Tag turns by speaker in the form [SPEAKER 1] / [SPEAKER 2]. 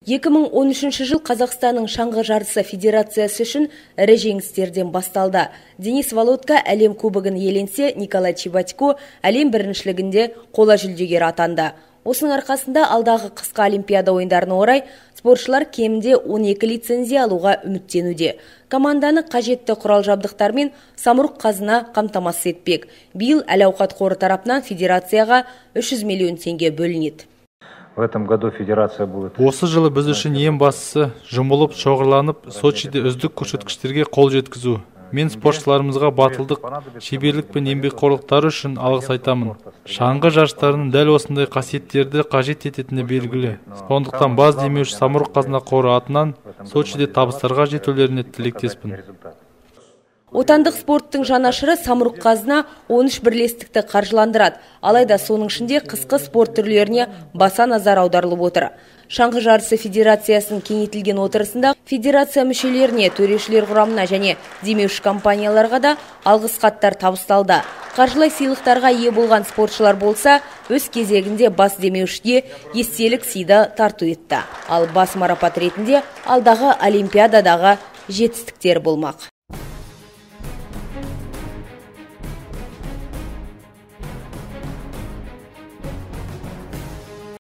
[SPEAKER 1] 2013 жыл Қазақстанның шаңғы жарысы федерациясы үшін ірі жеңістерден басталды. Денис Володка әлем кубогын иеленсе, Николай Чебатько әлем біріншілігінде қола жүлдегер атанды. Осының арқасында алдағы қысқы олимпиада ойындарына орай спортшылар кемінде 12 лицензия алуға үміттенуде. Команданы қажетті құрал-жабдықтармен самұрық-қазына қамтамасыз етпек. Биыл әл-ауқат қоры тарапынан федерацияға 300 миллион теңге бөлінеді.
[SPEAKER 2] В этом году федерация будет.
[SPEAKER 3] Осы жылы біз үшін ең бастысы жұмылып, шоғырланып, Сочиде үздік көрсеткіштерге қол жеткізу. Мен спортшыларымызға батылдық, шеберлік пен еңбекқорлықтары үшін алғыс айтамын. Шаңғы жарыстарының дәл осындай қасиеттерді қажет ететіні белгілі. Сондықтан баз демеуші самұрық-қазына қоры атынан Сочиде табыстарға жетулеріне тілектеспін.
[SPEAKER 1] Отандық спорттың жанашыры самұрық-қазына 13 бірлестікті қаржыландырады. Алайда соның ішінде қысқы спорт түрлеріне баса назар аударылып отыр. Шаңғы жарысы федерациясының кеңейтілген отырысында федерация мүшелеріне, төрешілер құрамына және демеуші компанияларға да алғыс хаттар табысталды. Қаржылай сыйлықтарға ие болған спортшылар болса, өз кезегінде бас демеушіге естелік сыйды тарту етті. Ал бас марапат ретінде алдағы олимпиададағы жетістіктер болмақ.